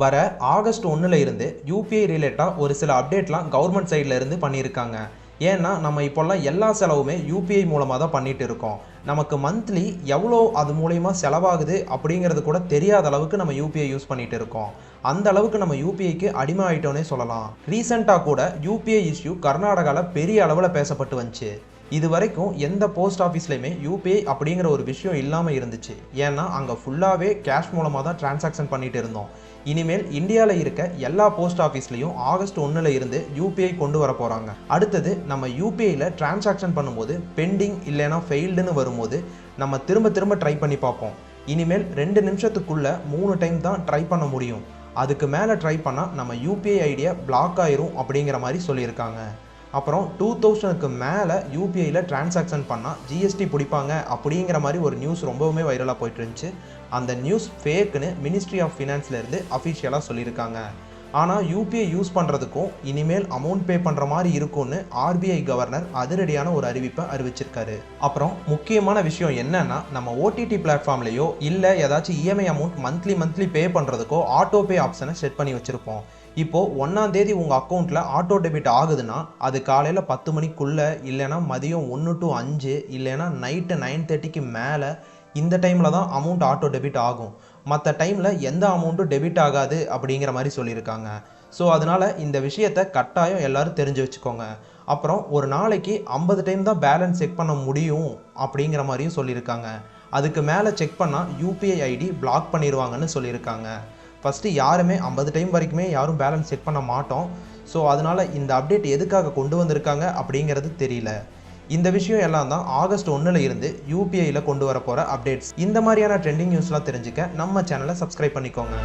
வர ஆகஸ்ட் 1ல் இருந்து யூபிஐ ரிலேட்டாக ஒரு சில அப்டேட்லாம் கவர்மெண்ட் சைடில் இருந்து பண்ணியிருக்காங்க. ஏன்னா நம்ம இப்போல்லாம் எல்லா செலவுமே யூபிஐ மூலமாக தான் பண்ணிட்டு இருக்கோம். நமக்கு மந்த்லி எவ்வளோ அது மூலயமா செலவாகுது அப்படிங்கிறது கூட தெரியாத அளவுக்கு நம்ம யூபிஐ யூஸ் பண்ணிட்டு இருக்கோம். அந்த அளவுக்கு நம்ம யூபிஐக்கு அடிமை ஆகிட்டோன்னே சொல்லலாம். ரீசெண்டாக கூட யூபிஐ இஷ்யூ கர்நாடகாவில் பெரிய அளவில் பேசப்பட்டு வந்துச்சு. இது வரைக்கும் எந்த போஸ்ட் ஆஃபீஸ்லையுமே யூபிஐ அப்படிங்கிற ஒரு விஷயம் இல்லாமல் இருந்துச்சு. ஏன்னா அங்கே ஃபுல்லாகவே கேஷ் மூலமாக தான் டிரான்சாக்ஷன் பண்ணிட்டு இருந்தோம். இனிமேல் இந்தியாவில் இருக்க எல்லா போஸ்ட் ஆஃபீஸ்லையும் ஆகஸ்ட் 1ல் இருந்து யூபிஐ கொண்டு வர போகிறாங்க. அடுத்தது நம்ம யூபிஐயில் டிரான்சாக்ஷன் பண்ணும்போது பெண்டிங் இல்லைனா ஃபெயில்டுன்னு வரும்போது நம்ம திரும்ப திரும்ப ட்ரை பண்ணி பார்ப்போம். இனிமேல் 2 நிமிஷத்துக்குள்ளே 3 டைம் தான் ட்ரை பண்ண முடியும். அதுக்கு மேலே ட்ரை பண்ணால் நம்ம யூபிஐ ஐடியா பிளாக் ஆயிரும் அப்படிங்கிற மாதிரி சொல்லியிருக்காங்க. அப்புறம் 2000க்கு மேலே யூபிஐயில் டிரான்சாக்ஷன் பண்ணால் ஜிஎஸ்டி பிடிப்பாங்க அப்படிங்கிற மாதிரி ஒரு நியூஸ் ரொம்பவுமே வைரலாக போயிட்டு இருந்துச்சு. அந்த நியூஸ் ஃபேக்குன்னு மினிஸ்ட்ரி ஆஃப் ஃபினான்ஸ்லேருந்து அஃபிஷியலாக சொல்லியிருக்காங்க. ஆனால் யூபிஐ யூஸ் பண்ணுறதுக்கும் இனிமேல் அமௌண்ட் பே பண்ணுற மாதிரி இருக்கும்னு ஆர்பிஐ கவர்னர் அதிரடியான ஒரு அறிவிப்பை அறிவிச்சிருக்காரு. அப்புறம் முக்கியமான விஷயம் என்னன்னா, நம்ம ஓடிடி பிளாட்ஃபார்ம்லேயோ இல்லை ஏதாச்சும் இஎம்ஐ அமௌண்ட் மந்த்லி பே பண்ணுறதுக்கோ ஆட்டோ பே ஆப்ஷனை செட் பண்ணி வச்சுருப்போம். இப்போது 1ஆம் தேதி உங்கள் அக்கௌண்ட்டில் ஆட்டோ டெபிட் ஆகுதுன்னா அது காலையில் 10 மணிக்குள்ளே, இல்லைனா மதியம் 1 to 5, இல்லைனா நைட்டு 9:30க்கு மேலே இந்த டைமில் தான் அமௌண்ட் ஆட்டோ டெபிட் ஆகும். மற்ற டைமில் எந்த அமௌண்ட்டும் டெபிட் ஆகாது அப்படிங்கிற மாதிரி சொல்லியிருக்காங்க. ஸோ அதனால் இந்த விஷயத்தை கட்டாயம் எல்லோரும் தெரிஞ்சு வச்சுக்கோங்க. அப்புறம் ஒரு நாளைக்கு 50 டைம் தான் பேலன்ஸ் செக் பண்ண முடியும் அப்படிங்கிற மாதிரியும் சொல்லியிருக்காங்க. அதுக்கு மேலே செக் பண்ணால் யூபிஐ ஐடி பிளாக் பண்ணிடுவாங்கன்னு சொல்லியிருக்காங்க. ஃபஸ்ட்டு யாருமே 50 டைம் வரைக்குமே யாரும் பேலன்ஸ் செக் பண்ண மாட்டோம். ஸோ அதனால் இந்த அப்டேட் எதுக்காக கொண்டு வந்திருக்காங்க அப்படிங்கிறது தெரியல. இந்த விஷயம் எல்லாம் தான் ஆகஸ்ட் 1ல் இருந்து யூபிஐயில் கொண்டு வர போகிற அப்டேட்ஸ். இந்த மாதிரியான ட்ரெண்டிங் நியூஸ்லாம் தெரிஞ்சுக்க நம்ம சேனலை சப்ஸ்கிரைப் பண்ணிக்கோங்க.